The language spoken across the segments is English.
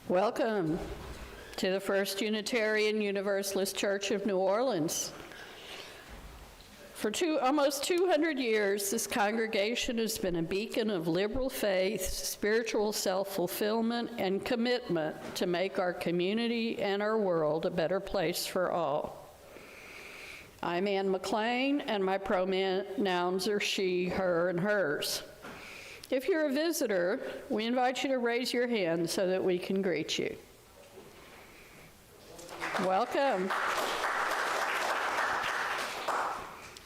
Welcome to the First Unitarian Universalist Church of New Orleans. For almost 200 years, this congregation has been a beacon of liberal faith, spiritual self-fulfillment, and commitment to make our community and our world a better place for all. I'm Ann McLean, and my pronouns are she, her, and hers. If you're a visitor, we invite you to raise your hand so that we can greet you. Welcome.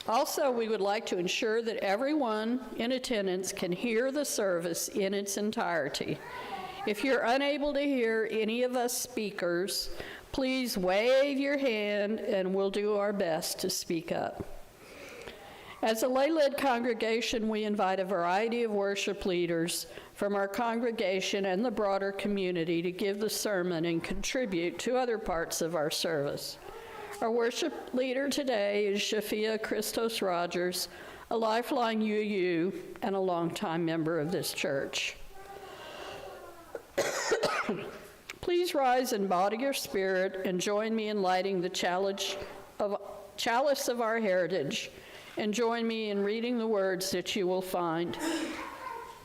Also, we would like to ensure that everyone in attendance can hear the service in its entirety. If you're unable to hear any of us speakers, please wave your hand and we'll do our best to speak up. As a lay-led congregation, we invite a variety of worship leaders from our congregation and the broader community to give the sermon and contribute to other parts of our service. Our worship leader today is Jyaphia Christos-Rodgers, a lifelong UU and a longtime member of this church. Please rise and body your spirit and join me in lighting the chalice of our heritage, and join me in reading the words that you will find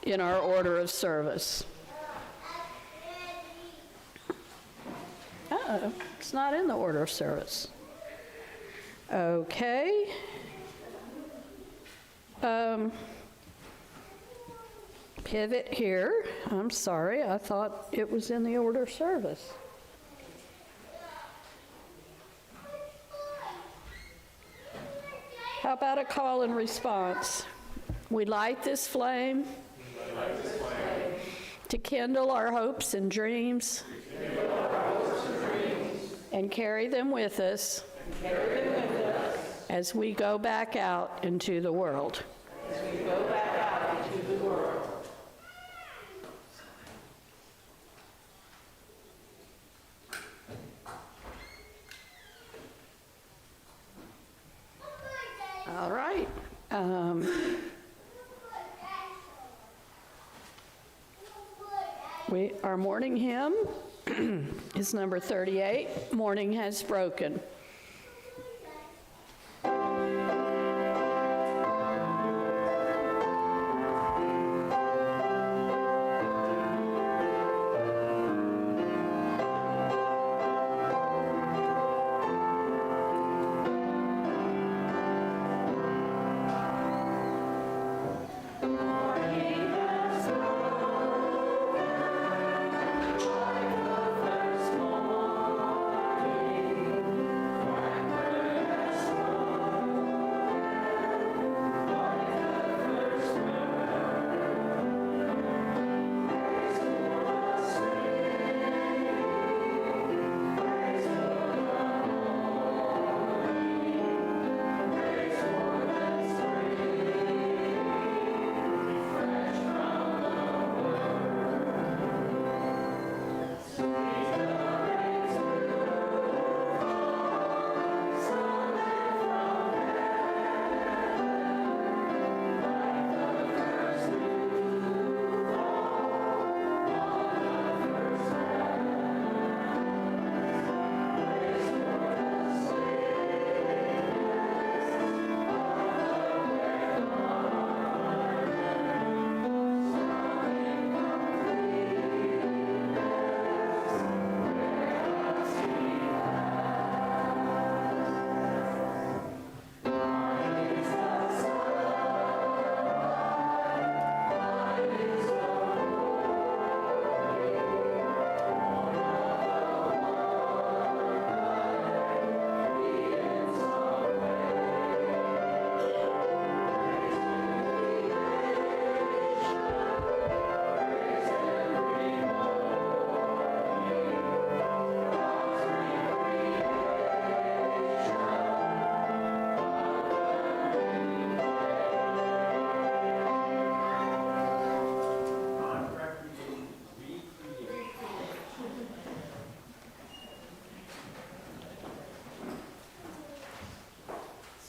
in our order of service. Uh-oh, it's not in the order of service. Okay. Pivot here. I'm sorry, I thought it was in the order of service. How about a call and response? We light this flame to kindle our hopes and dreams and carry them with us as we go back out into the world. All right. Our morning hymn is number 38, Morning Has Broken.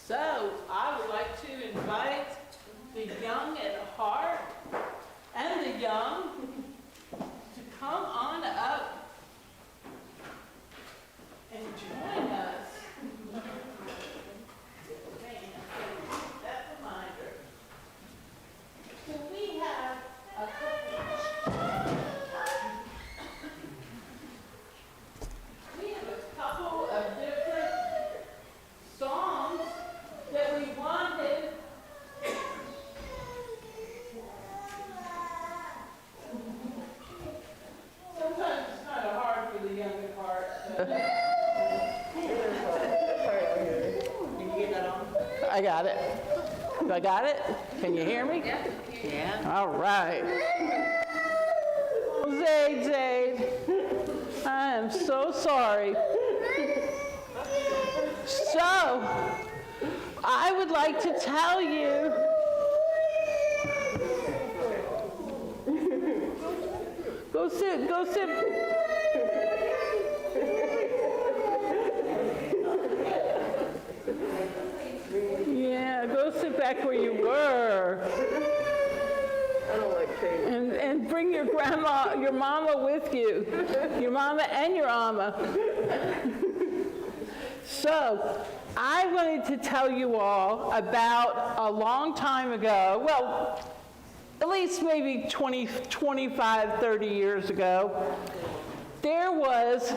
So, I would like to invite the young at heart and the young to come on up I got it. I got it? Can you hear me? Yeah. All right. Zaid, I am so sorry. So, I would like to tell you, go sit. Yeah, go sit back where you were. I don't like pain. And bring your grandma, your mama with you. Your mama and your ama. So, I wanted to tell you all about a long time ago, well, at least maybe 20, 25, 30 years ago, there was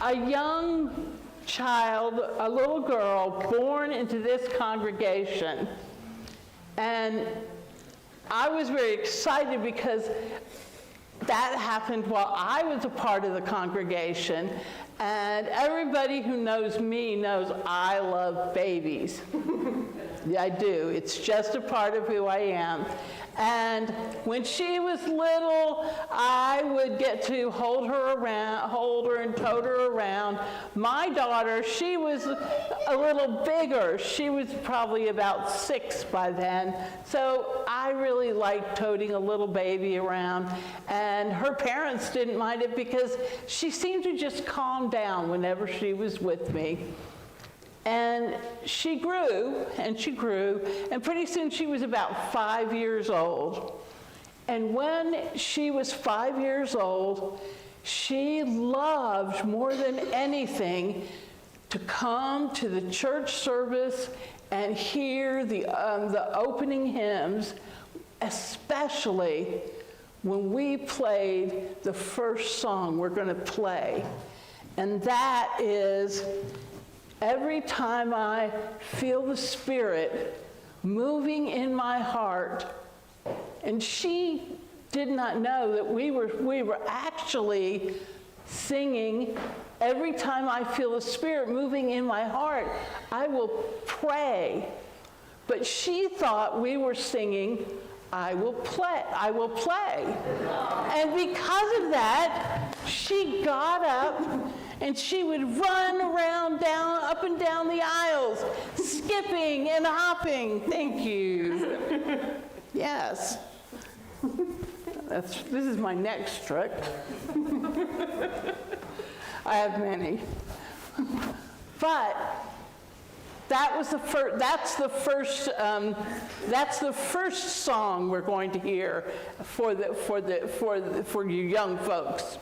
a young child, a little girl, born into this congregation. And I was very excited because that happened while I was a part of the congregation. And everybody who knows me knows I love babies. Yeah, I do. It's just a part of who I am. And when she was little, I would get to hold her and tote her around. My daughter, she was a little bigger. She was probably about 6 by then. So I really liked toting a little baby around. And her parents didn't mind it because she seemed to just calm down whenever she was with me. And she grew, and pretty soon she was about 5 years old. And when she was 5 years old, she loved more than anything to come to the church service and hear the opening hymns, especially when we played the first song we're going to play. And that is, every time I feel the Spirit moving in my heart. And she did not know that we were actually singing, every time I feel the Spirit moving in my heart, I will pray. But she thought we were singing, I will play. And because of that, she got up and she would run around, up and down the aisles, skipping and hopping. Thank you. Yes. This is my next trick. I have many. But that's the first song we're going to hear for you young folks.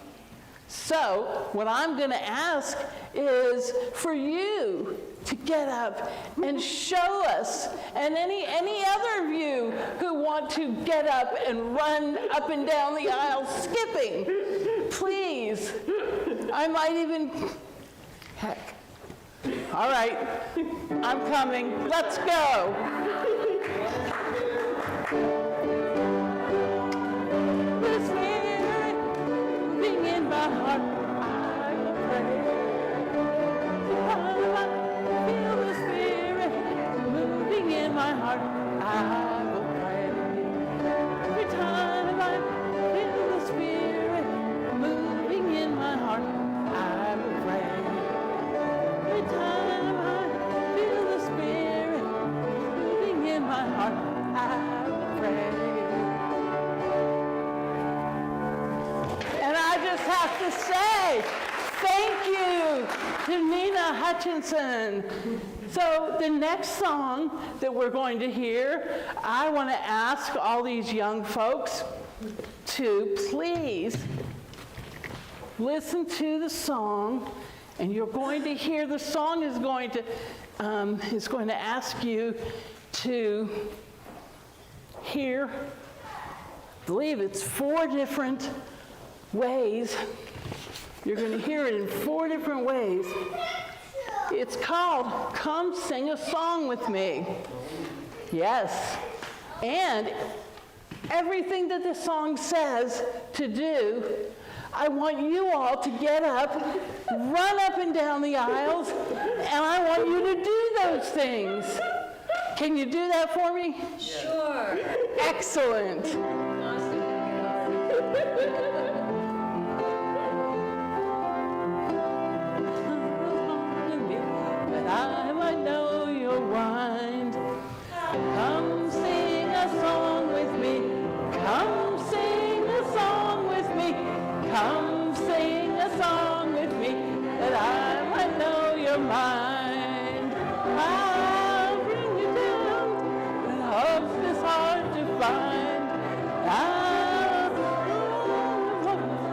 So what I'm going to ask is for you to get up and show us, and any other of you who want to get up and run up and down the aisle skipping, please. I might even, heck. All right, I'm coming. Let's go. The Spirit moving in my heart, I will pray. I feel the Spirit moving in my heart, I will pray. Every time I feel the Spirit moving in my heart, I will pray. Every time I feel the Spirit moving in my heart, I will pray. And I just have to say, thank you to Nina Hutchinson. So the next song that we're going to hear, I want to ask all these young folks to please listen to the song. And you're going to hear, the song is going to ask you to hear, I believe it's 4 different ways. You're going to hear it in 4 different ways. It's called Come Sing a Song With Me. Yes. And everything that the song says to do, I want you all to get up, run up and down the aisles, and I want you to do those things. Can you do that for me? Sure. Excellent. But I might know your mind. Come sing a song with me. Come sing a song with me. Come sing a song with me. That I might know your mind. I'll bring you down when hope is hard to find.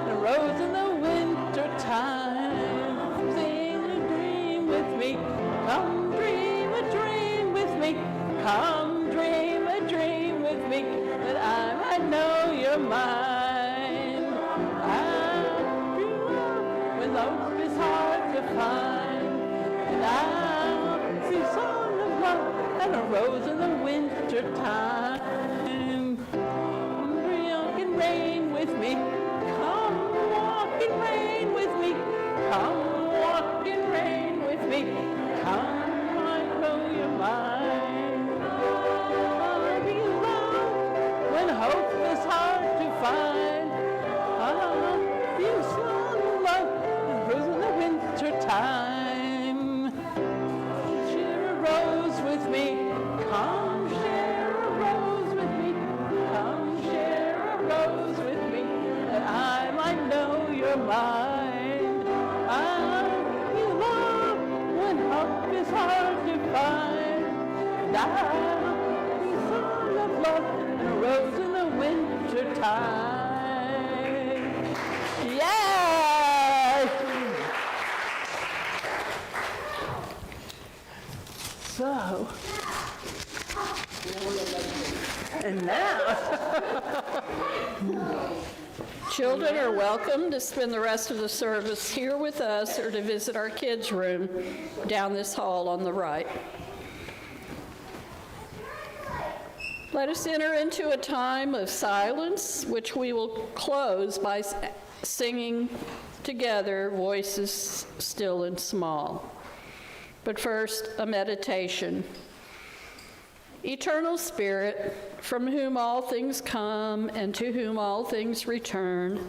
The rose in the winter time. Sing a dream with me. Come dream a dream with me. Come dream a dream with me. That I might know your mind. I'll dream when hope is hard to find. And I'll sing song of love and a rose in the winter time. Walk in rain with me. Come walk in rain with me. Come walk in rain with me. Come, I know your mind. I'll be alone when hope is hard to find. You song of love and rose in the winter time. Share a rose with me. Come share a rose with me. Come share a rose with me. That I might know your mind. I'll be alone when hope is hard to find. And I'll be song of love and a rose in the winter time. Yes! So, and now, Children are welcome to spend the rest of the service here with us or to visit our kids' room down this hall on the right. Let us enter into a time of silence, which we will close by singing together, voices still and small. But first, a meditation. Eternal Spirit, from whom all things come and to whom all things return,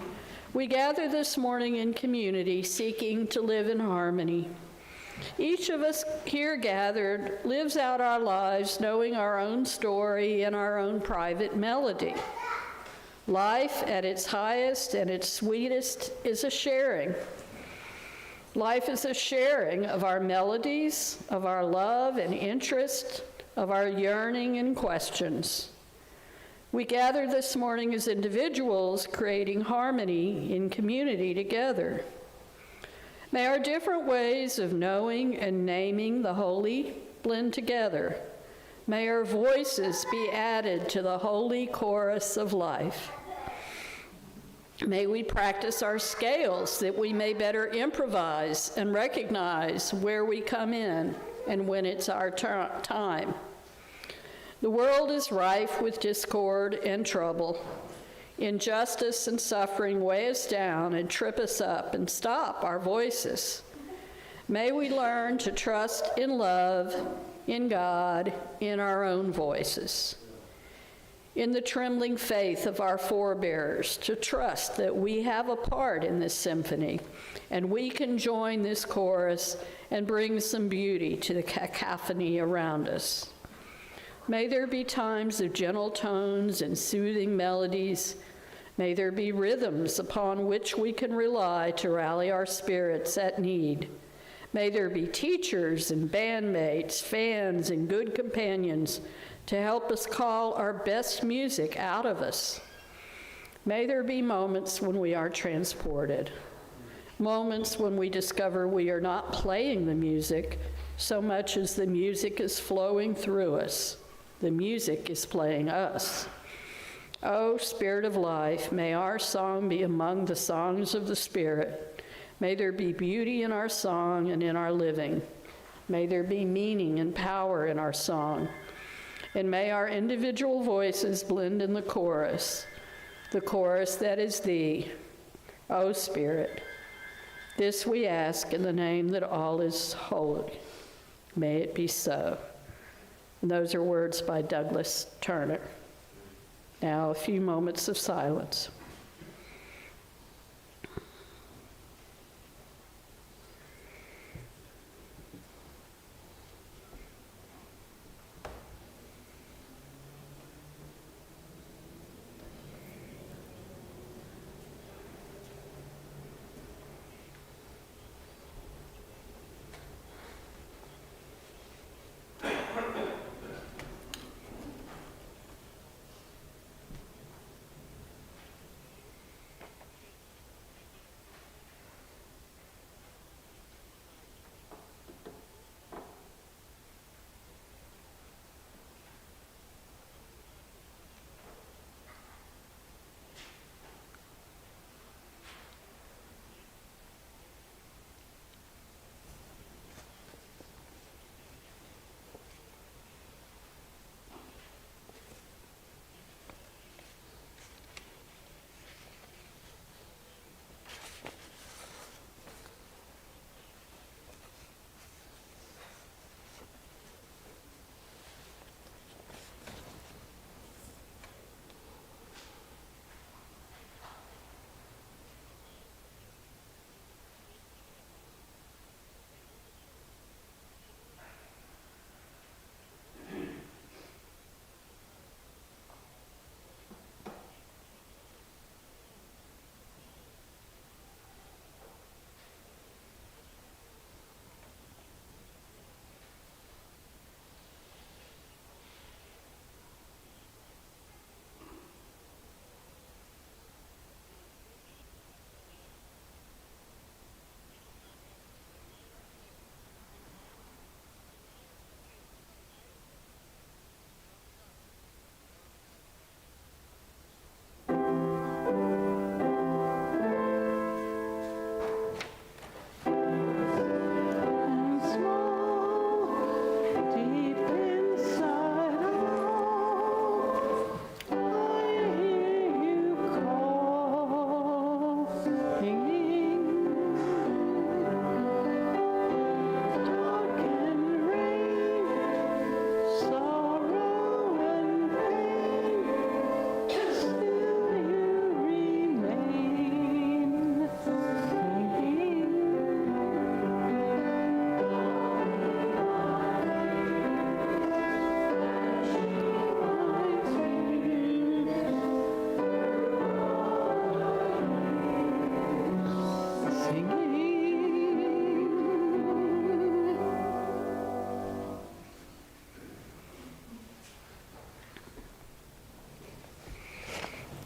we gather this morning in community, seeking to live in harmony. Each of us here gathered lives out our lives knowing our own story and our own private melody. Life at its highest and its sweetest is a sharing. Life is a sharing of our melodies, of our love and interest, of our yearning and questions. We gather this morning as individuals creating harmony in community together. May our different ways of knowing and naming the holy blend together. May our voices be added to the holy chorus of life. May we practice our scales that we may better improvise and recognize where we come in and when it's our time. The world is rife with discord and trouble. Injustice and suffering weigh us down and trip us up and stop our voices. May we learn to trust in love, in God, in our own voices. In the trembling faith of our forebears, to trust that we have a part in this symphony and we can join this chorus and bring some beauty to the cacophony around us. May there be times of gentle tones and soothing melodies. May there be rhythms upon which we can rely to rally our spirits at need. May there be teachers and bandmates, fans and good companions to help us call our best music out of us. May there be moments when we are transported, moments when we discover we are not playing the music so much as the music is flowing through us. The music is playing us. O Spirit of life, may our song be among the songs of the Spirit. May there be beauty in our song and in our living. May there be meaning and power in our song. And may our individual voices blend in the chorus that is Thee, O Spirit. This we ask in the name that all is holy. May it be so. And those are words by Douglas Turner. Now, a few moments of silence.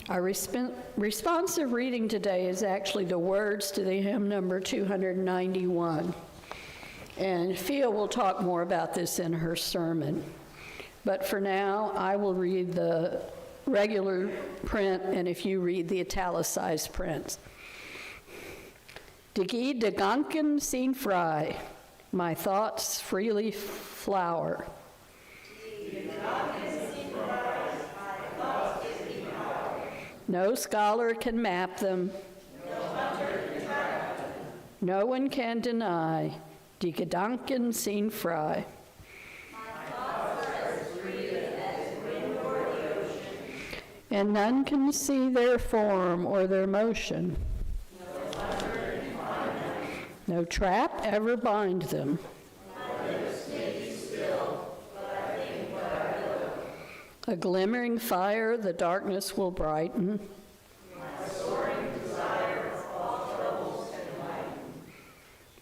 Our responsive reading today is actually the words to the hymn number 291. And Fia will talk more about this in her sermon. But for now, I will read the regular print, and if you read the italicized print. De Gedanken zijn vrij, my thoughts freely flower. No scholar can map them. No one can deny. Die Gedanken sind frei. And none can see their form or their motion. No trap ever bind them. A glimmering fire the darkness will brighten. My soaring desire all troubles can lighten.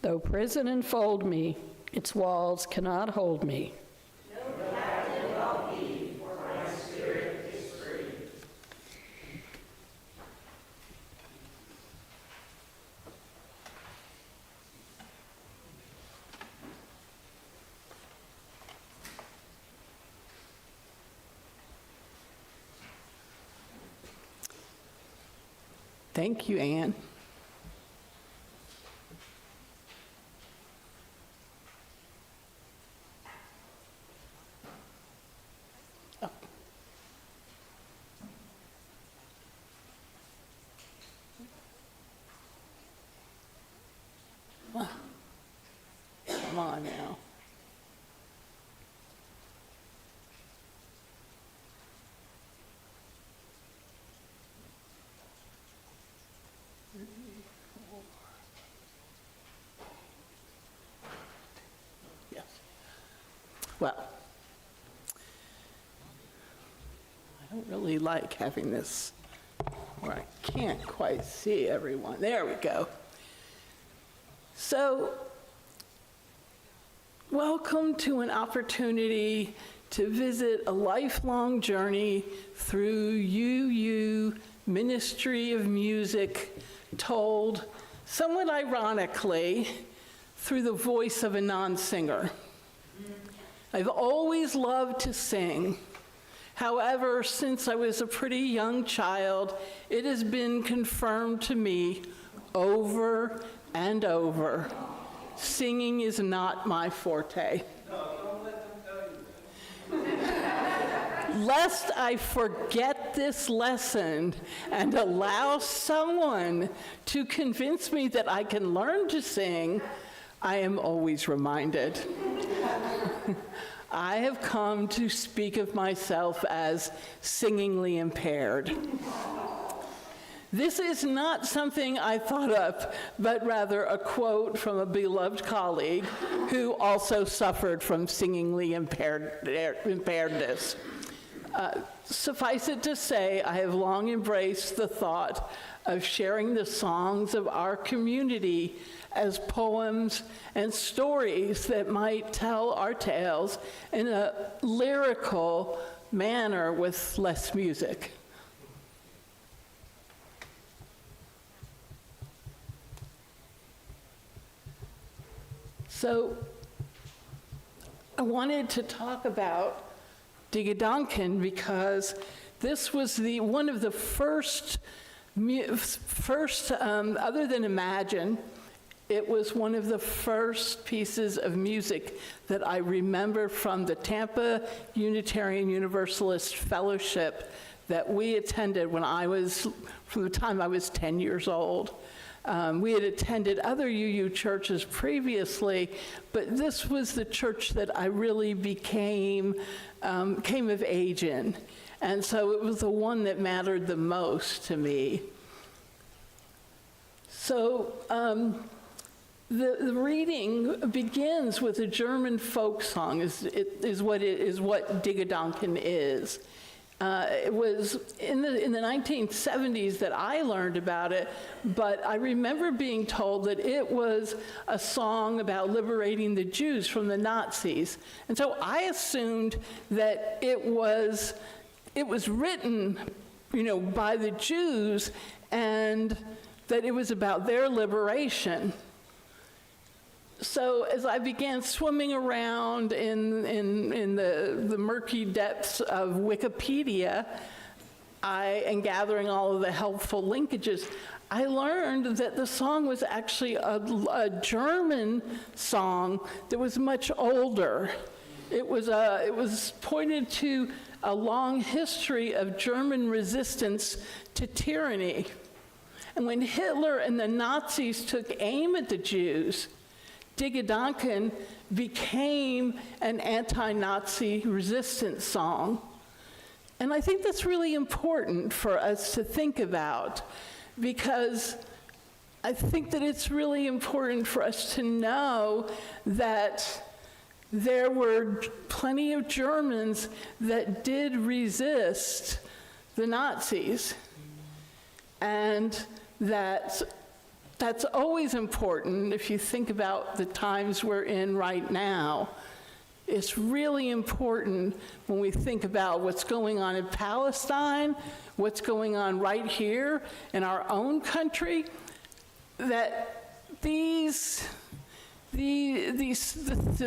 Though prison enfold me, its walls cannot hold me. No captive I'll be, for my spirit is free. Thank you, Anne. Oh. Come on now. Well, I don't really like having this where I can't quite see everyone. There we go. So, welcome to an opportunity to visit a lifelong journey through UU Ministry of Music, told somewhat ironically through the voice of a non-singer. I've always loved to sing. However, since I was a pretty young child, it has been confirmed to me over and over, singing is not my forte. Lest I forget this lesson and allow someone to convince me that I can learn to sing, I am always reminded. I have come to speak of myself as singingly impaired. This is not something I thought up, but rather a quote from a beloved colleague who also suffered from singingly impairedness. Suffice it to say, I have long embraced the thought of sharing the songs of our community as poems and stories that might tell our tales in a lyrical manner with less music. So I wanted to talk about Digadonkin because this was one of the first, other than Imagine, it was one of the first pieces of music that I remember from the Tampa Unitarian Universalist Fellowship that we attended from the time I was 10 years old. We had attended other UU churches previously, but this was the church that I really came of age in. And so it was the one that mattered the most to me. So the reading begins with a German folk song, is what Digadonkin is. It was in the 1970s that I learned about it, but I remember being told that it was a song about liberating the Jews from the Nazis. And so I assumed that it was written, by the Jews, and that it was about their liberation. So as I began swimming around in the murky depths of Wikipedia, and gathering all of the helpful linkages, I learned that the song was actually a German song that was much older. It was pointed to a long history of German resistance to tyranny. And when Hitler and the Nazis took aim at the Jews, Digadonkin became an anti-Nazi resistance song. And I think that's really important for us to think about, because I think that it's really important for us to know that there were plenty of Germans that did resist the Nazis, and that's always important if you think about the times we're in right now. It's really important when we think about what's going on in Palestine, what's going on right here in our own country, that the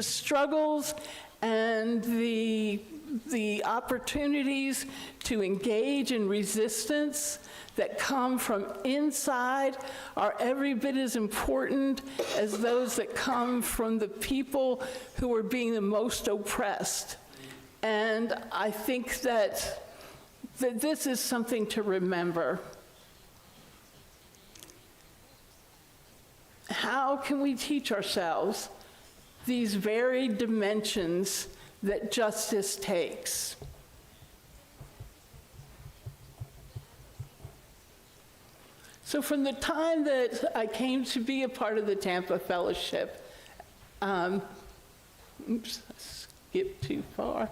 struggles and the opportunities to engage in resistance that come from inside are every bit as important as those that come from the people who are being the most oppressed. And I think that this is something to remember. How can we teach ourselves these varied dimensions that justice takes? So from the time that I came to be a part of the Tampa Fellowship, skip too far.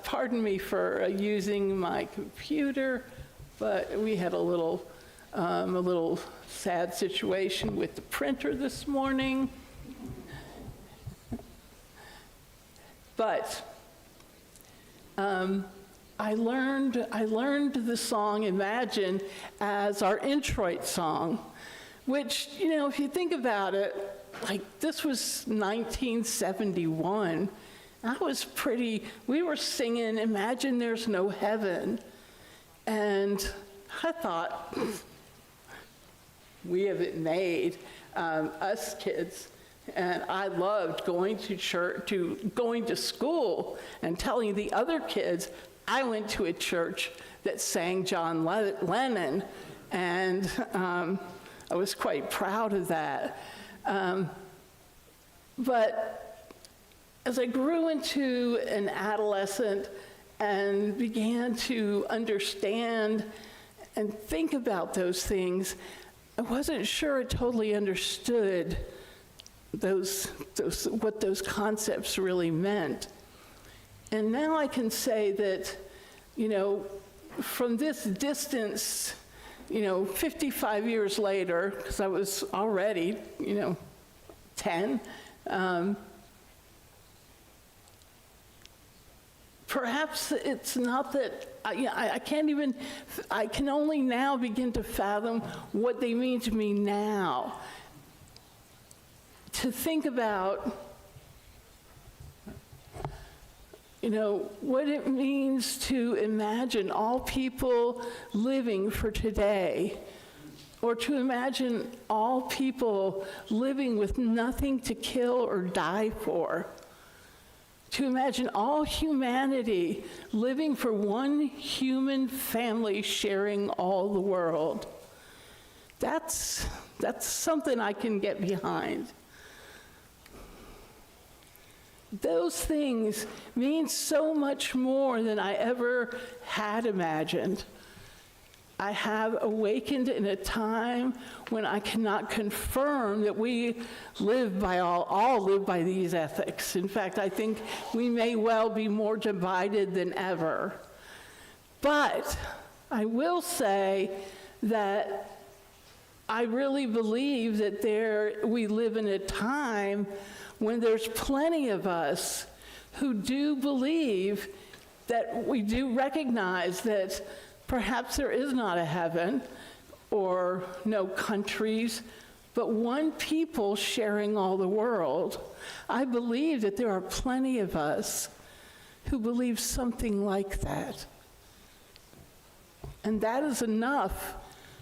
Pardon me for using my computer, but we had a little sad situation with the printer this morning. But I learned the song Imagine as our introit song, which, you know, if you think about it, like this was 1971. We were singing Imagine There's No Heaven. And I thought, we have it made, us kids. And I loved going to church, going to school and telling the other kids I went to a church that sang John Lennon, and I was quite proud of that. But as I grew into an adolescent and began to understand and think about those things, I wasn't sure I totally understood what those concepts really meant. And now I can say that, you know, from this distance, you know, 55 years later, because I was already, you know, 10, perhaps it's not that, I can only now begin to fathom what they mean to me now. To think about, you know, what it means to imagine all people living for today, or to imagine all people living with nothing to kill or die for, to imagine all humanity living for one human family sharing all the world. That's something I can get behind. Those things mean so much more than I ever had imagined. I have awakened in a time when I cannot confirm that we live by all live by these ethics. In fact, I think we may well be more divided than ever. But I will say that I really believe that we live in a time when there's plenty of us who do believe that we do recognize that perhaps there is not a heaven or no countries, but one people sharing all the world. I believe that there are plenty of us who believe something like that. And that is enough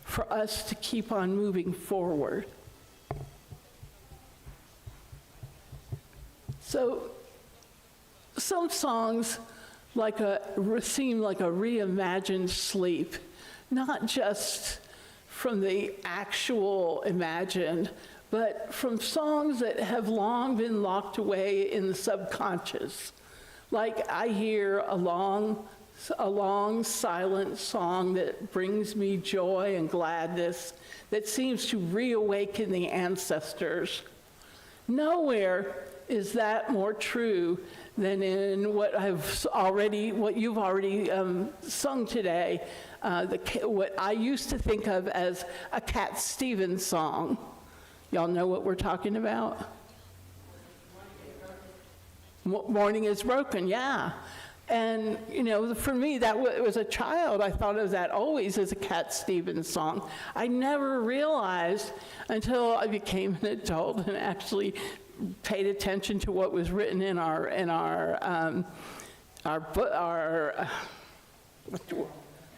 for us to keep on moving forward. So some songs seem like a reimagined sleep, not just from the actual imagined, but from songs that have long been locked away in the subconscious. Like I hear a long silent song that brings me joy and gladness, that seems to reawaken the ancestors. Nowhere is that more true than in what you've already sung today, what I used to think of as a Cat Stevens song. Y'all know what we're talking about? Morning is Broken, yeah. And, you know, for me, it was a child, I thought of that always as a Cat Stevens song. I never realized until I became an adult and actually paid attention to what was written in our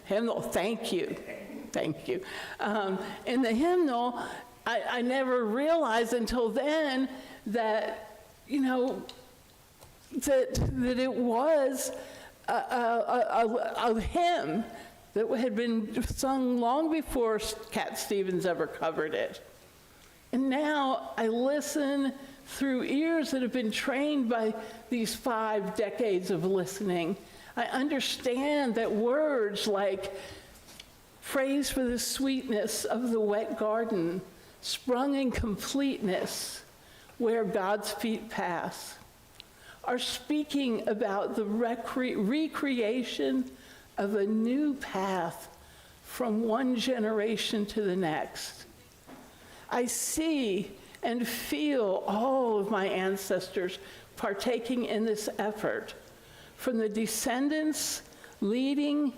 hymnal. Thank you. In the hymnal, I never realized until then that, you know, that it was a hymn that had been sung long before Cat Stevens ever covered it. And now I listen through ears that have been trained by these 5 decades of listening. I understand that words like praise for the sweetness of the wet garden, sprung in completeness where God's feet pass, are speaking about the recreation of a new path from one generation to the next. I see and feel all of my ancestors partaking in this effort, from the descendants leading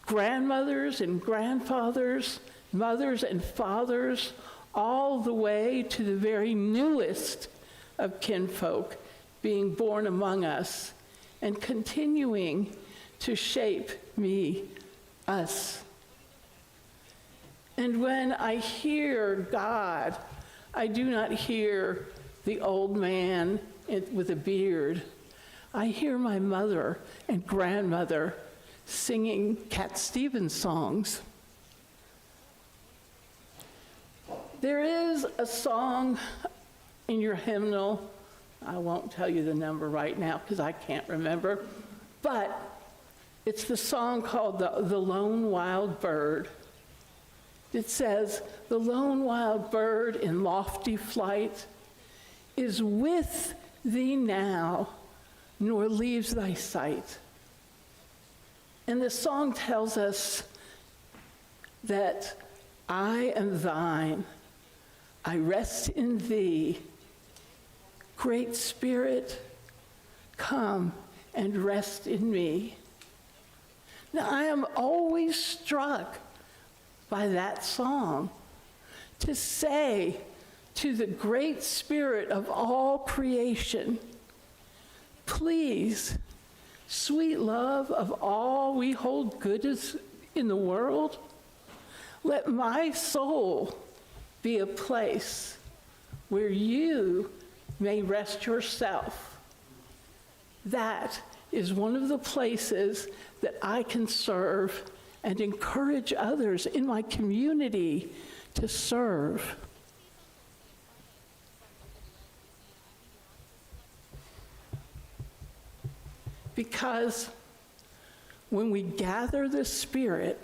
grandmothers and grandfathers, mothers and fathers, all the way to the very newest of kinfolk being born among us and continuing to shape me, us. And when I hear God, I do not hear the old man with a beard. I hear my mother and grandmother singing Cat Stevens songs. There is a song in your hymnal. I won't tell you the number right now because I can't remember, but it's the song called The Lone Wild Bird. It says, "The lone wild bird in lofty flight is with thee now, nor leaves thy sight." And the song tells us that I am thine, I rest in thee. Great Spirit, come and rest in me. Now, I am always struck by that song, to say to the great Spirit of all creation, please, sweet love of all we hold good in the world, let my soul be a place where you may rest yourself. That is one of the places that I can serve and encourage others in my community to serve. Because when we gather the Spirit,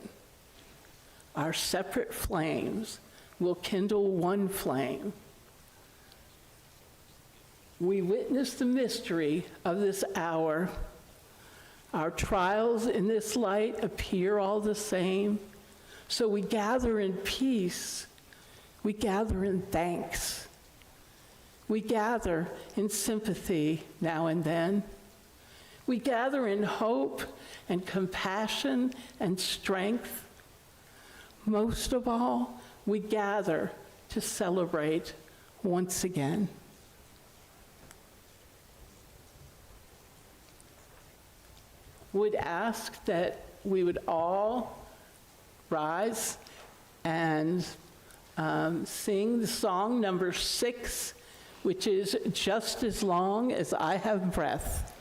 our separate flames will kindle one flame. We witness the mystery of this hour. Our trials in this light appear all the same. So we gather in peace. We gather in thanks. We gather in sympathy now and then. We gather in hope and compassion and strength. Most of all, we gather to celebrate once again. Would ask that we would all rise and sing the song number 6, which is "Just as Long as I Have Breath."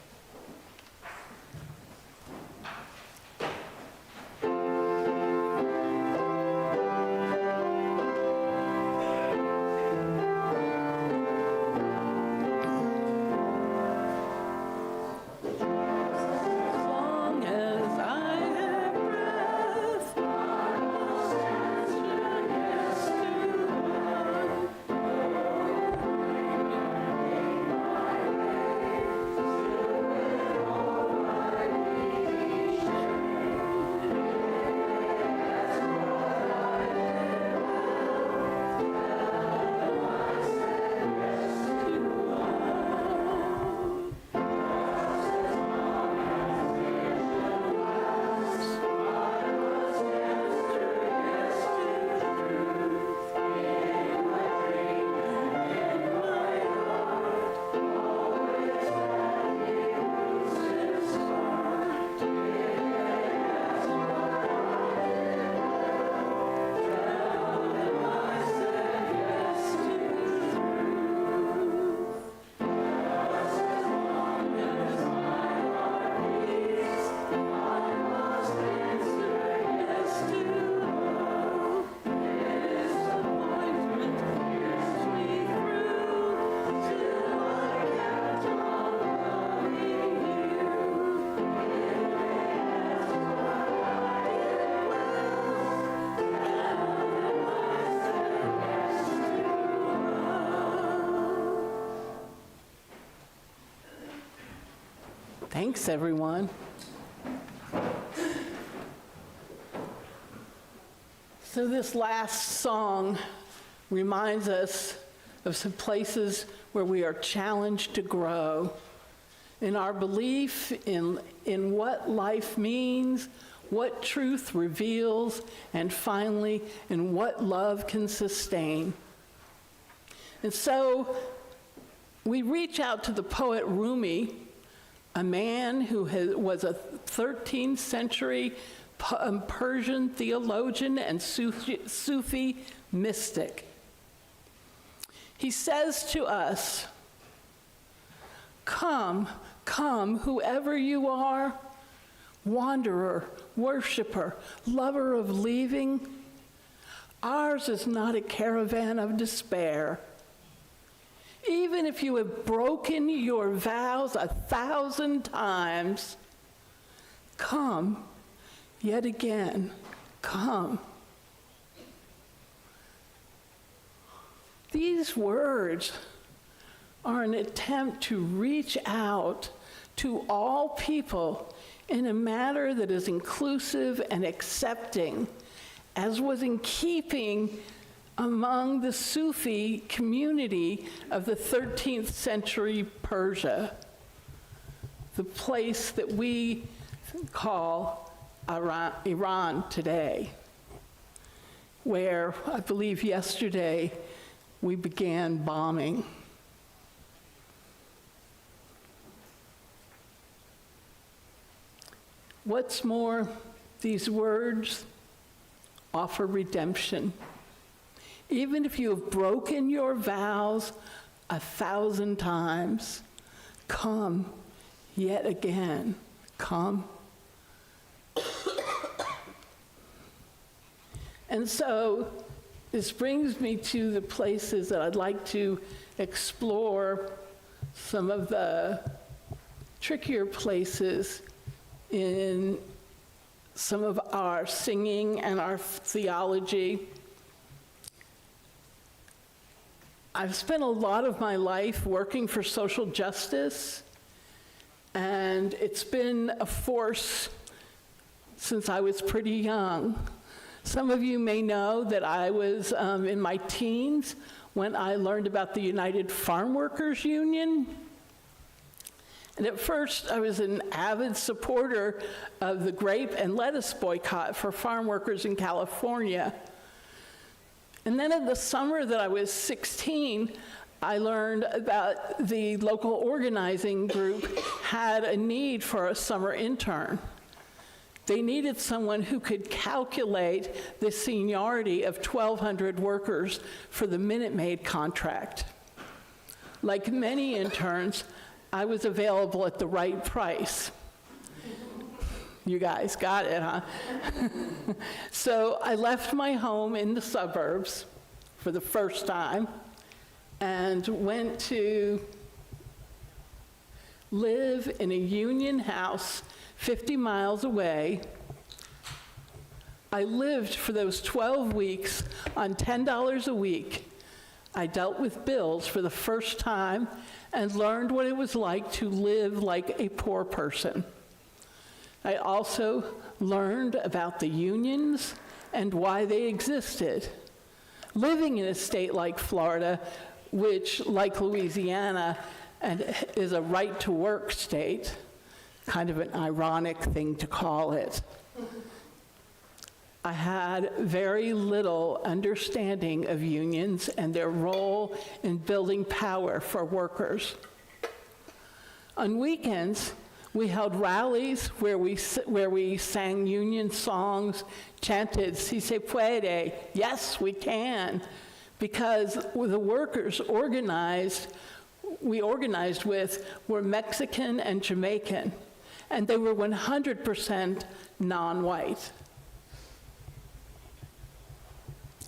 Thanks, everyone. So this last song reminds us of some places where we are challenged to grow in our belief in what life means, what truth reveals, and finally, in what love can sustain. And so we reach out to the poet Rumi, a man who was a 13th century Persian theologian and Sufi mystic. He says to us, "Come, come, whoever you are, wanderer, worshiper, lover of leaving, ours is not a caravan of despair. Even if you have broken your vows 1,000 times, come, yet again, come." These words are an attempt to reach out to all people in a manner that is inclusive and accepting, as was in keeping among the Sufi community of the 13th century Persia, the place that we call Iran today, where I believe yesterday we began bombing. What's more, these words offer redemption. Even if you have broken your vows 1,000 times, come yet again, come. And so this brings me to the places that I'd like to explore, some of the trickier places in some of our singing and our theology. I've spent a lot of my life working for social justice, and it's been a force since I was pretty young. Some of you may know that I was in my teens when I learned about the United Farm Workers Union. And at first, I was an avid supporter of the grape and lettuce boycott for farm workers in California. And then in the summer that I was 16, I learned about the local organizing group had a need for a summer intern. They needed someone who could calculate the seniority of 1,200 workers for the Minute Maid contract. Like many interns, I was available at the right price. You guys got it, huh? So I left my home in the suburbs for the first time and went to live in a union house 50 miles away. I lived for those 12 weeks on $10 a week. I dealt with bills for the first time and learned what it was like to live like a poor person. I also learned about the unions and why they existed. Living in a state like Florida, which, like Louisiana, is a right-to-work state, kind of an ironic thing to call it, I had very little understanding of unions and their role in building power for workers. On weekends, we held rallies where we sang union songs, chanted, "Si se puede," yes, we can, because the workers we organized with were Mexican and Jamaican, and they were 100% non-white.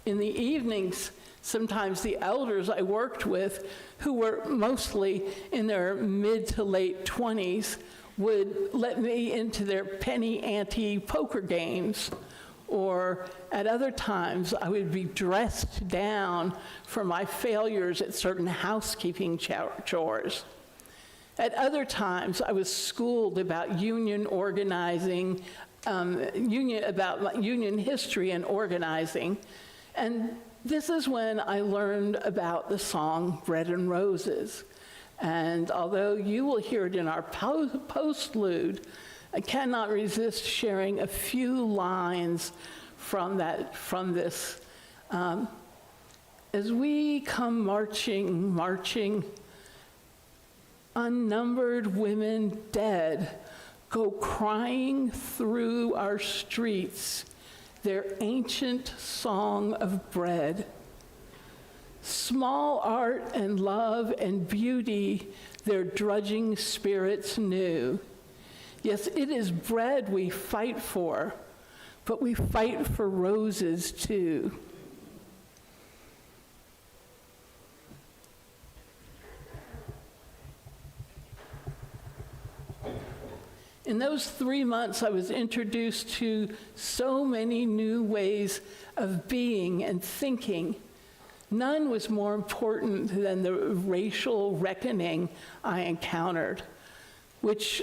In the evenings, sometimes the elders I worked with, who were mostly in their mid to late 20s, would let me into their penny ante poker games, or at other times I would be dressed down for my failures at certain housekeeping chores. At other times, I was schooled about union organizing, about union history and organizing. And this is when I learned about the song Bread and Roses. And although you will hear it in our postlude, I cannot resist sharing a few lines from this. As we come marching, unnumbered women dead go crying through our streets their ancient song of bread. Small art and love and beauty their drudging spirits knew. Yes, it is bread we fight for, but we fight for roses too. In those 3 months, I was introduced to so many new ways of being and thinking. None was more important than the racial reckoning I encountered, which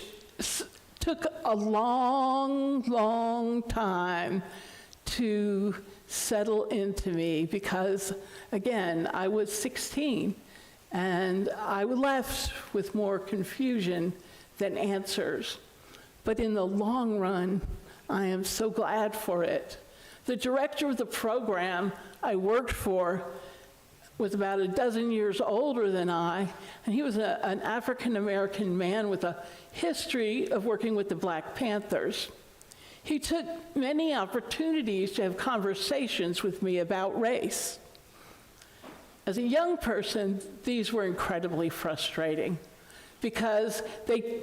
took a long time to settle into me because, again, I was 16, and I was left with more confusion than answers. But in the long run, I am so glad for it. The director of the program I worked for was about a dozen years older than I, and he was an African-American man with a history of working with the Black Panthers. He took many opportunities to have conversations with me about race. As a young person, these were incredibly frustrating because they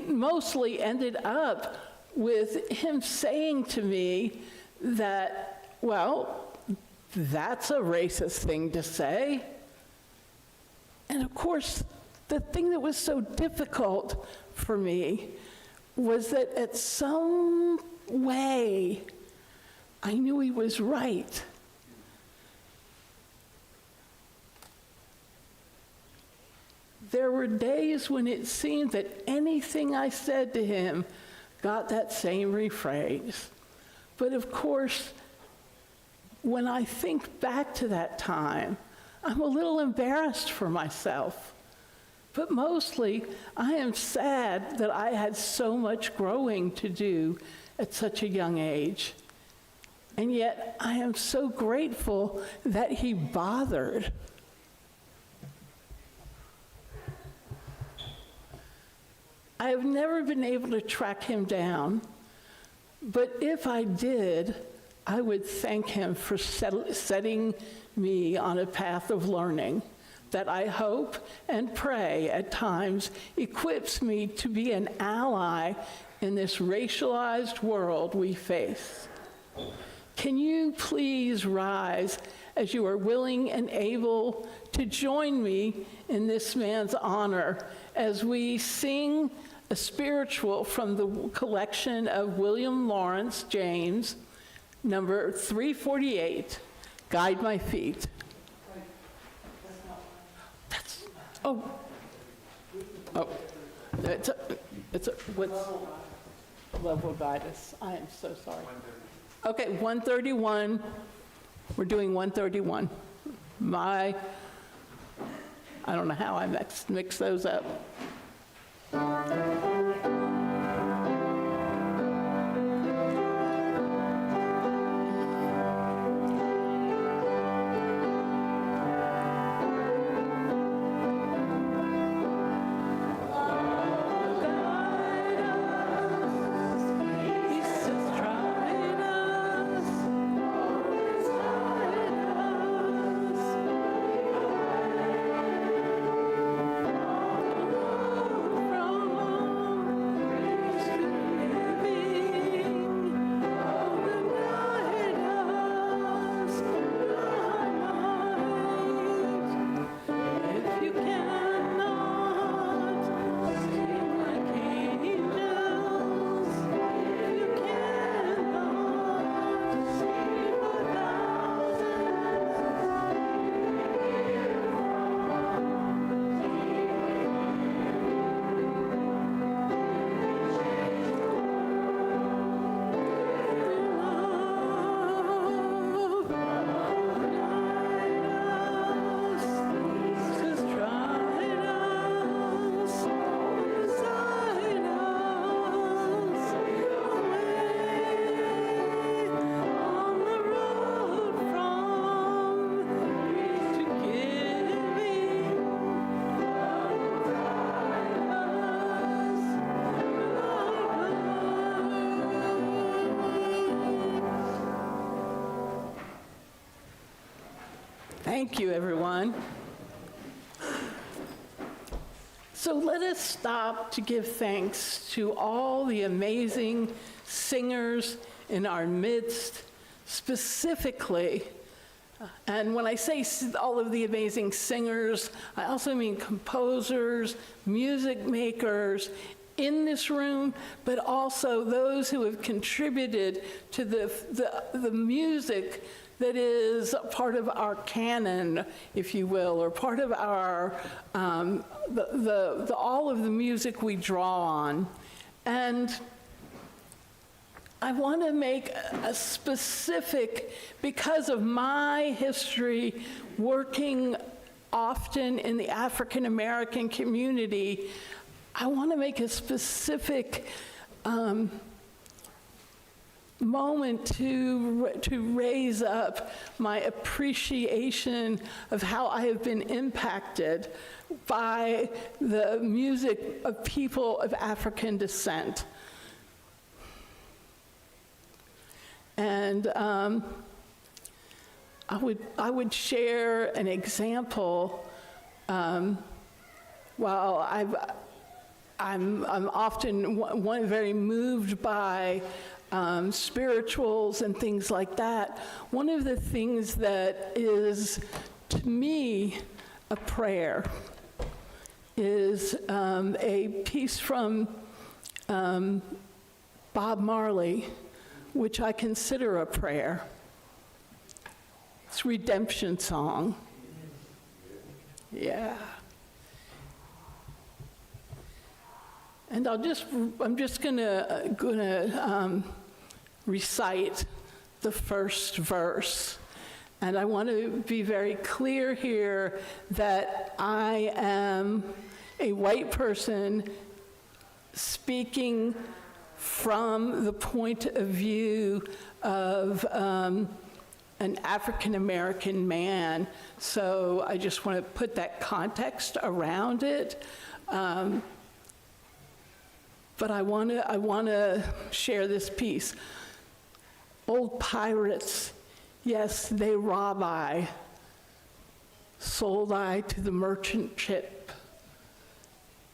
mostly ended up with him saying to me that, well, that's a racist thing to say. And of course, the thing that was so difficult for me was that at some way, I knew he was right. There were days when it seemed that anything I said to him got that same rephrase. But of course, when I think back to that time, I'm a little embarrassed for myself. But mostly, I am sad that I had so much growing to do at such a young age. And yet, I am so grateful that he bothered. I have never been able to track him down, but if I did, I would thank him for setting me on a path of learning that I hope and pray at times equips me to be an ally in this racialized world we face. Can you please rise as you are willing and able to join me in this man's honor as we sing a spiritual from the collection of William Lawrence James, number 348, Guide My Feet. What's level guide us? I am so sorry. Okay, 131, we're doing 131. I don't know how I mix those up. Thank you, everyone. So let us stop to give thanks to all the amazing singers in our midst, specifically. And when I say all of the amazing singers, I also mean composers, music makers in this room, but also those who have contributed to the music that is part of our canon, if you will, or part of our, all of the music we draw on. And I want to make a specific, because of my history working often in the African American community, I want to make a specific moment to raise up my appreciation of how I have been impacted by the music of people of African descent. And I would share an example. While I'm often very moved by spirituals and things like that, one of the things that is, to me, a prayer is a piece from Bob Marley, which I consider a prayer. It's a redemption song. Yeah. And I'm just gonna recite the first verse. And I want to be very clear here that I am a white person speaking from the point of view of an African American man. So I just want to put that context around it. But I want to share this piece. Old pirates, yes, they rob I, sold I to the merchant ship.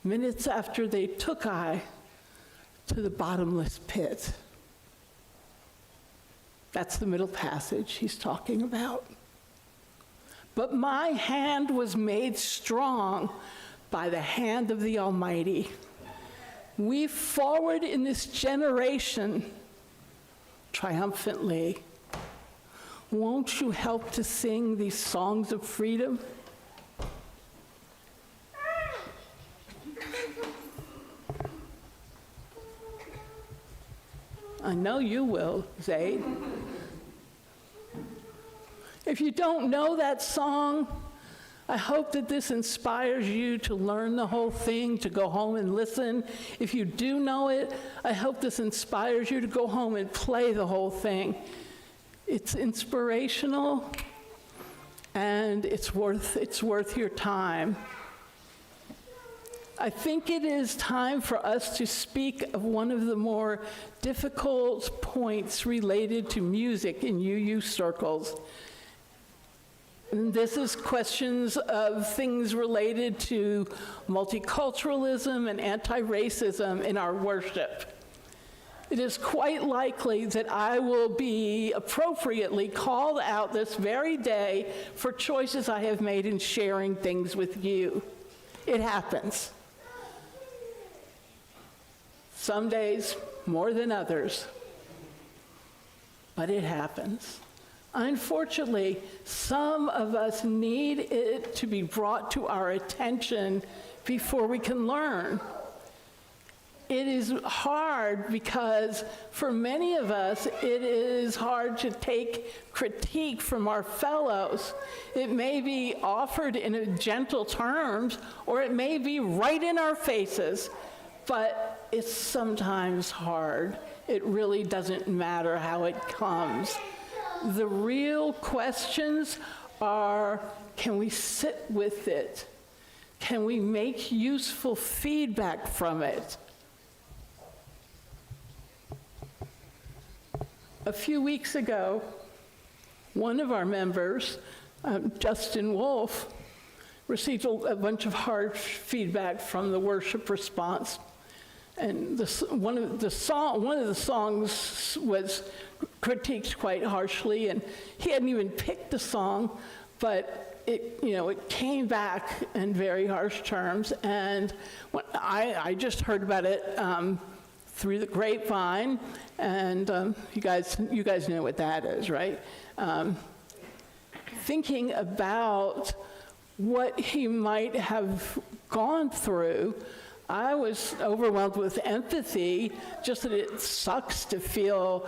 Minutes after they took I to the bottomless pit. That's the middle passage he's talking about. But my hand was made strong by the hand of the Almighty. We forward in this generation triumphantly. Won't you help to sing these songs of freedom? I know you will, Zaid. If you don't know that song, I hope that this inspires you to learn the whole thing, to go home and listen. If you do know it, I hope this inspires you to go home and play the whole thing. It's inspirational, and it's worth your time. I think it is time for us to speak of one of the more difficult points related to music in UU circles. And this is questions of things related to multiculturalism and anti-racism in our worship. It is quite likely that I will be appropriately called out this very day for choices I have made in sharing things with you. It happens. Some days more than others, but it happens. Unfortunately, some of us need it to be brought to our attention before we can learn. It is hard because for many of us, it is hard to take critique from our fellows. It may be offered in gentle terms, or it may be right in our faces, but it's sometimes hard. It really doesn't matter how it comes. The real questions are, can we sit with it? Can we make useful feedback from it? A few weeks ago, one of our members Justin Wolfe received a bunch of harsh feedback from the worship response. And one of the songs was critiqued quite harshly, and he hadn't even picked the song, but it came back in very harsh terms. And when I just heard about it through the grapevine, and you guys know what that is, right? Thinking about what he might have gone through, I was overwhelmed with empathy, just that it sucks to feel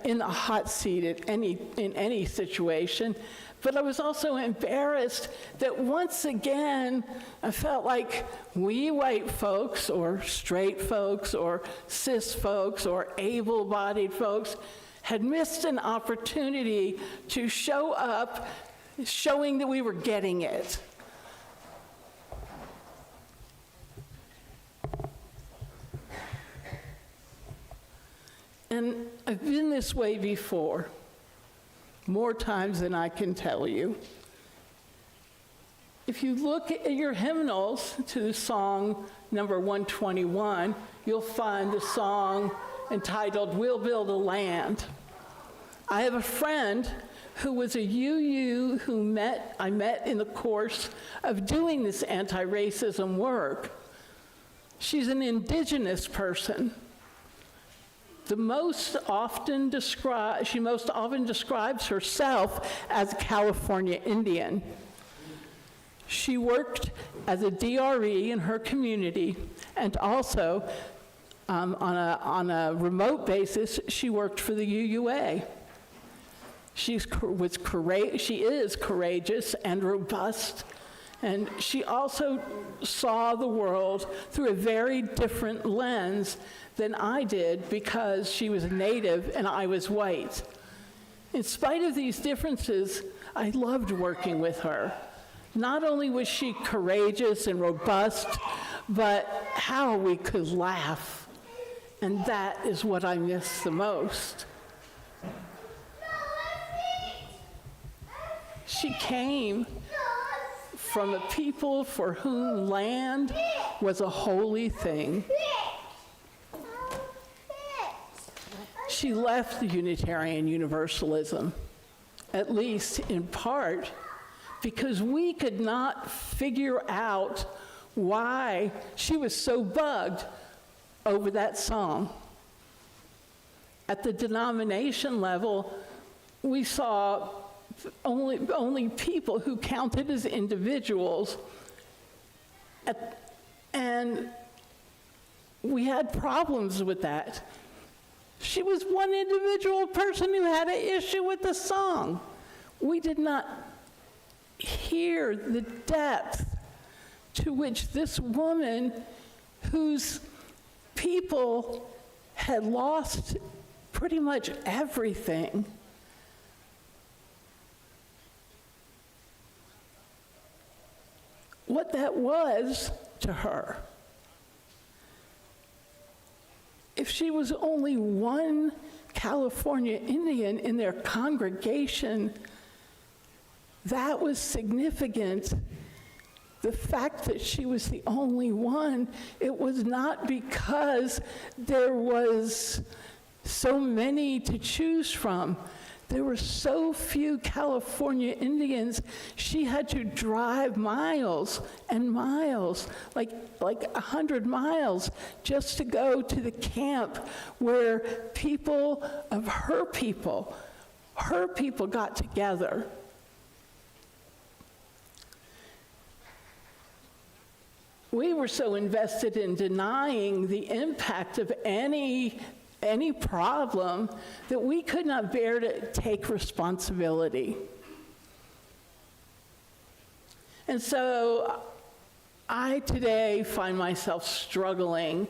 in the hot seat in any situation. But I was also embarrassed that once again, I felt like we white folks, or straight folks, or cis folks, or able-bodied folks had missed an opportunity to show up, showing that we were getting it. And I've been this way before, more times than I can tell you. If you look at your hymnals to the song number 121, you'll find the song entitled, "We'll Build a Land." I have a friend who was a UU who I met in the course of doing this anti-racism work. She's an indigenous person. She most often describes herself as a California Indian. She worked as a DRE in her community, and also on a remote basis, she worked for the UUA. She is courageous and robust, and she also saw the world through a very different lens than I did, because she was a native and I was white. In spite of these differences, I loved working with her. Not only was she courageous and robust, but how we could laugh. And that is what I miss the most. She came from a people for whom land was a holy thing. She left the Unitarian Universalism, at least in part, because we could not figure out why she was so bugged over that song. At the denomination level, we saw only people who counted as individuals, and we had problems with that. She was one individual person who had an issue with the song. We did not hear the depth to which this woman, whose people had lost pretty much everything, what that was to her. If she was only one California Indian in their congregation, that was significant. The fact that she was the only one, it was not because there was so many to choose from. There were so few California Indians, she had to drive miles and miles, like 100 miles, just to go to the camp where people of her people got together. We were so invested in denying the impact of any problem that we could not bear to take responsibility. And so I today find myself struggling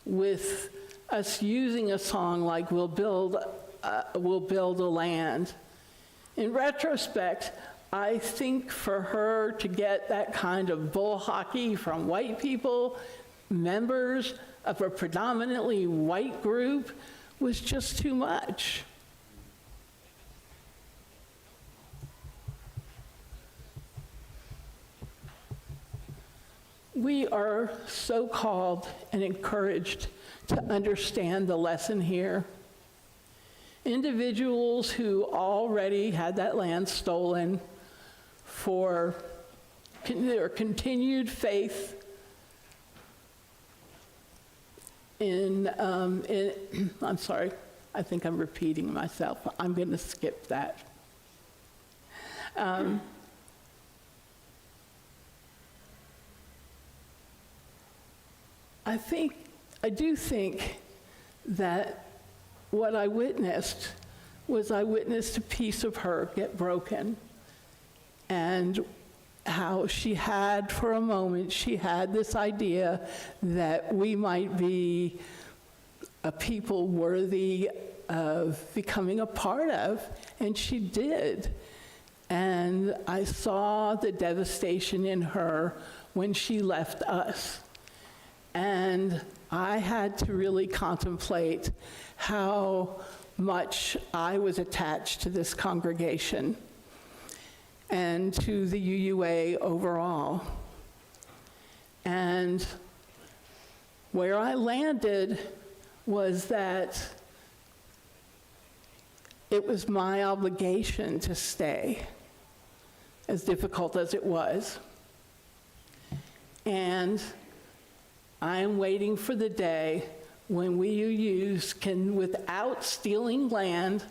with us using a song like We'll Build a Land. In retrospect, I think for her to get that kind of bull hockey from white people, members of a predominantly white group, was just too much. We are so called and encouraged to understand the lesson here. Individuals who already had that land stolen for their continued faith in I'm sorry, I think I'm repeating myself. I'm going to skip that. I do think that what I witnessed was I witnessed a piece of her get broken, and how she had, for a moment, she had this idea that we might be a people worthy of becoming a part of, and she did. And I saw the devastation in her when she left us. And I had to really contemplate how much I was attached to this congregation and to the UUA overall. And where I landed was that it was my obligation to stay, as difficult as it was. And I am waiting for the day when we UUs can, without stealing land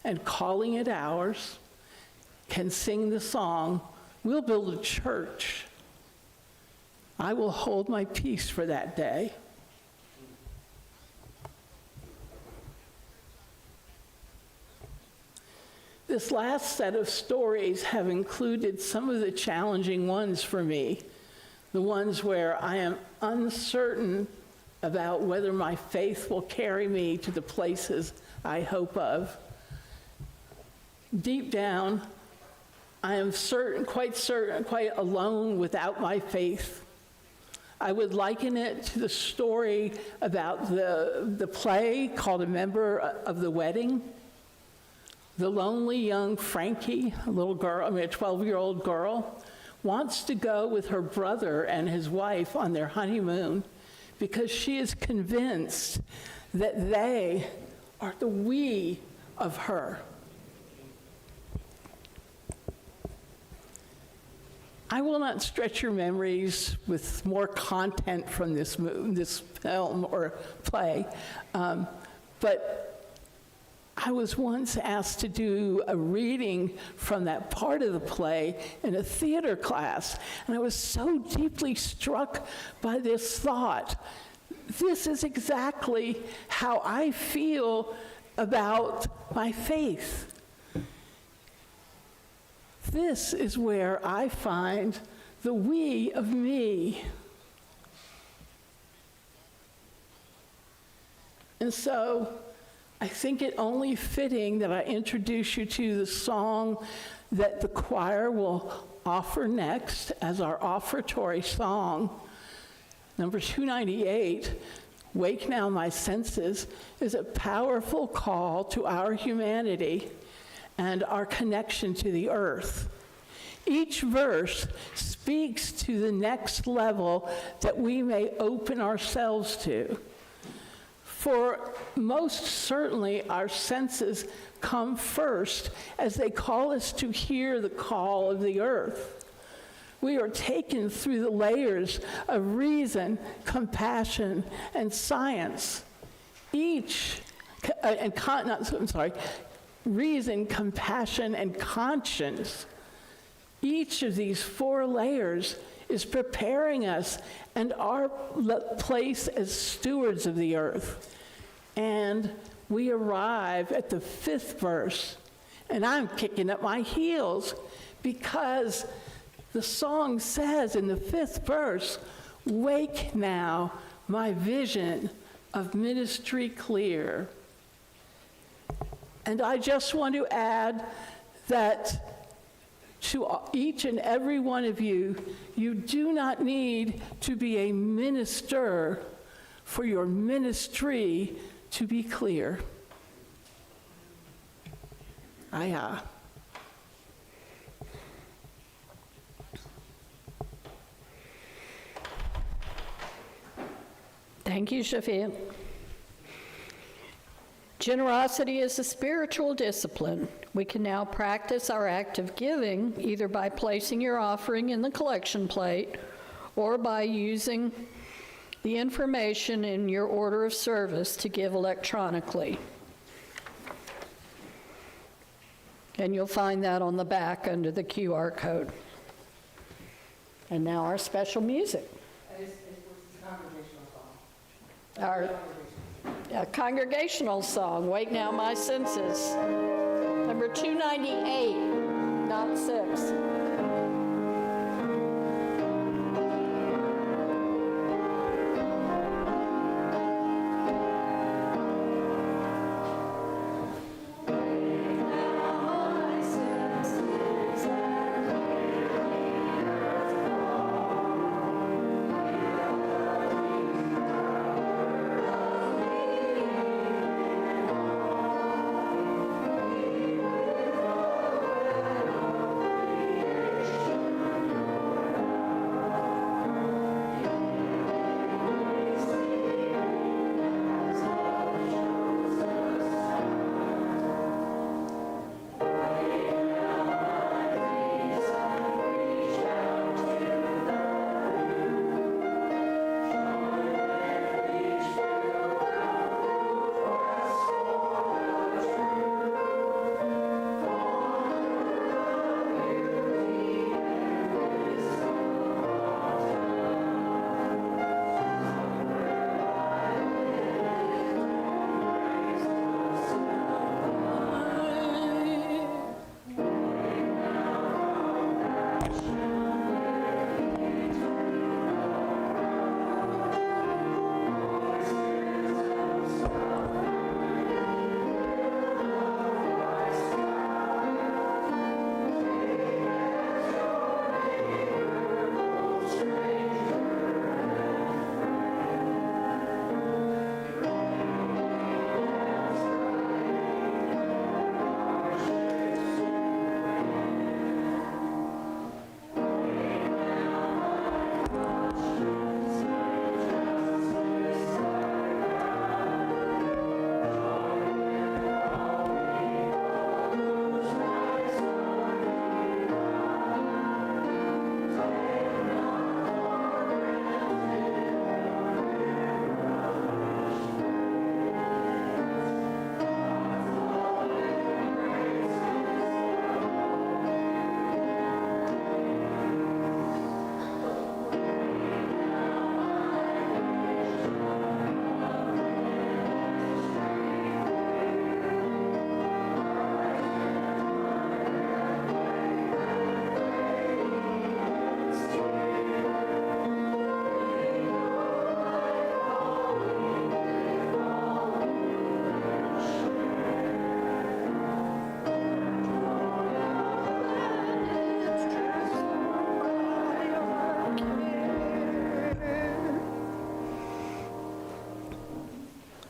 and calling it ours, can sing the song, "We'll build a church." I will hold my peace for that day. This last set of stories have included some of the challenging ones for me, the ones where I am uncertain about whether my faith will carry me to the places I hope of. Deep down, I am quite alone without my faith. I would liken it to the story about the play called A Member of the Wedding. The lonely young Frankie, a little girl, a 12-year-old girl, wants to go with her brother and his wife on their honeymoon because she is convinced that they are the we of her. I will not stretch your memories with more content from this film or play, but I was once asked to do a reading from that part of the play in a theater class, and I was so deeply struck by this thought. This is exactly how I feel about my faith. This is where I find the we of me. And so I think it only fitting that I introduce you to the song that the choir will offer next as our offertory song. Number 298, "Wake Now My Senses," is a powerful call to our humanity and our connection to the earth. Each verse speaks to the next level that we may open ourselves to. For most certainly our senses come first as they call us to hear the call of the earth. We are taken through the layers of reason, compassion, and science. Reason, compassion, and conscience. Each of these 4 layers is preparing us and our place as stewards of the earth. And we arrive at the 5th verse, and I'm kicking up my heels because the song says in the 5th verse, "Wake now, my vision of ministry clear." And I just want to add that to each and every one of you, you do not need to be a minister for your ministry to be clear. Aya. Thank you, Jyaphia. Generosity is a spiritual discipline. We can now practice our act of giving either by placing your offering in the collection plate or by using the information in your order of service to give electronically. And you'll find that on the back under the QR code. And now our special music. It's a congregational song. Our congregational song, Wake Now My Senses, number 298, not 6.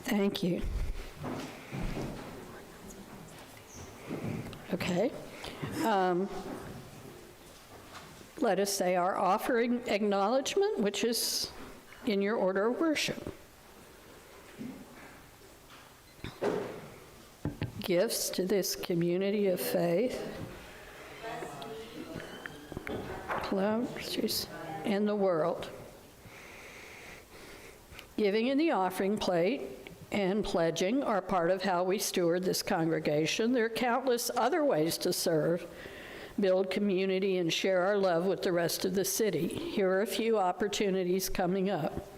Thank you. Okay. Let us say our offering acknowledgement, which is in your order of worship. Gifts to this community of faith, and the world. Giving in the offering plate and pledging are part of how we steward this congregation. There are countless other ways to serve, build community, and share our love with the rest of the city. Here are a few opportunities coming up.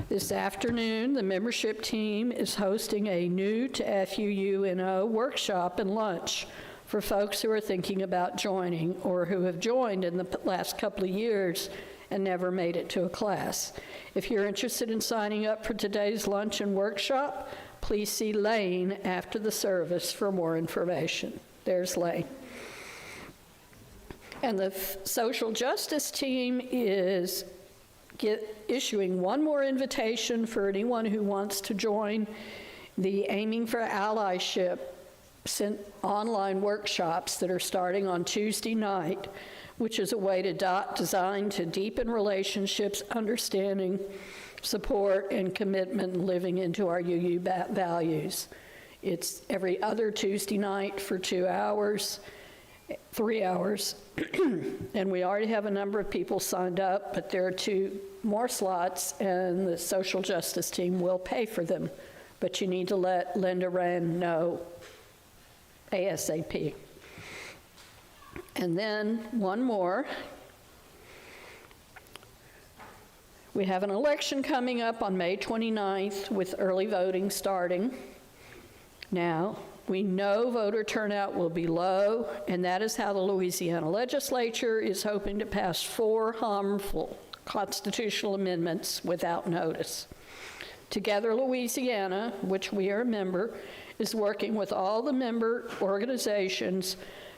This afternoon, the membership team is hosting a new to FUUNO workshop and lunch for folks who are thinking about joining or who have joined in the last couple of years and never made it to a class. If you're interested in signing up for today's lunch and workshop, please see Lane after the service for more information. There's Lane. And the social justice team is issuing one more invitation for anyone who wants to join the Aiming for Allyship online workshops that are starting on Tuesday night, which is a way designed to deepen relationships, understanding, support, and commitment, and living into our UU values. It's every other Tuesday night for 2 hours, 3 hours, and we already have a number of people signed up, but there are 2 more slots, and the social justice team will pay for them. But you need to let Linda Wren know ASAP. And then one more. We have an election coming up on May 29th with early voting starting. Now, we know voter turnout will be low, and that is how the Louisiana legislature is hoping to pass 4 harmful constitutional amendments without notice. Together Louisiana, which we are a member, is working with all the member organizations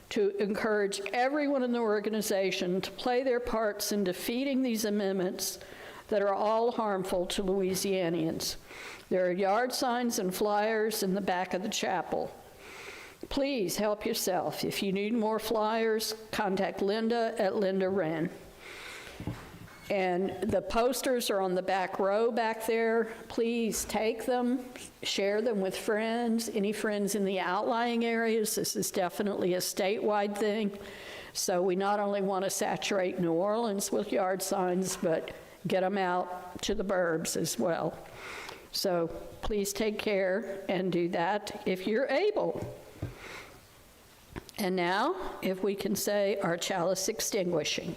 to encourage everyone in the organization to play their parts in defeating these amendments that are all harmful to Louisianians. There are yard signs and flyers in the back of the chapel. Please help yourself. If you need more flyers, contact Linda at Linda Wren. And the posters are on the back row back there. Please take them, share them with friends, any friends in the outlying areas. This is definitely a statewide thing. So we not only want to saturate New Orleans with yard signs, but get them out to the burbs as well. So please take care and do that if you're able. And now, if we can say our chalice extinguishing.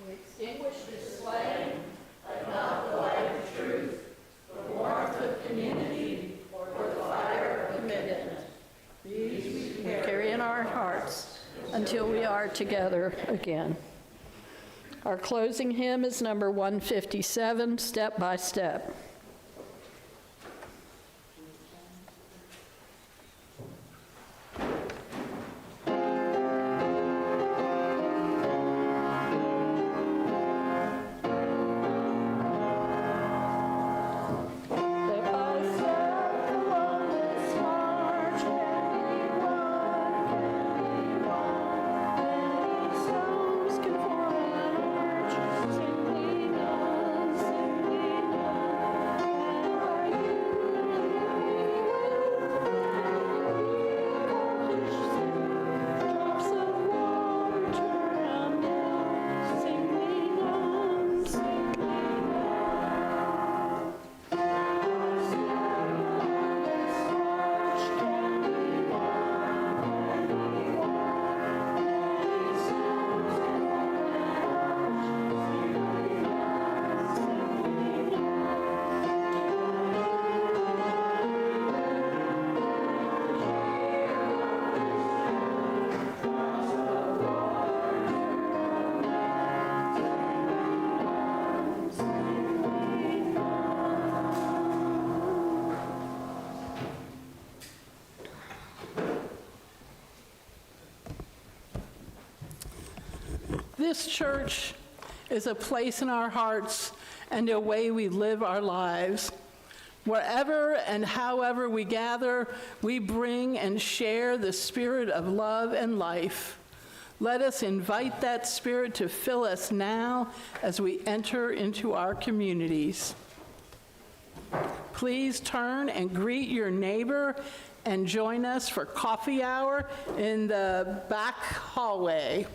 We extinguish this flame, but not the light of truth, the warmth of community, or the fire of commitment. These we carry in our hearts until we are together again. Our closing hymn is number 157, Step by Step. This church is a place in our hearts and a way we live our lives. Wherever and however we gather, we bring and share the spirit of love and life. Let us invite that spirit to fill us now as we enter into our communities. Please turn and greet your neighbor and join us for coffee hour in the back hallway.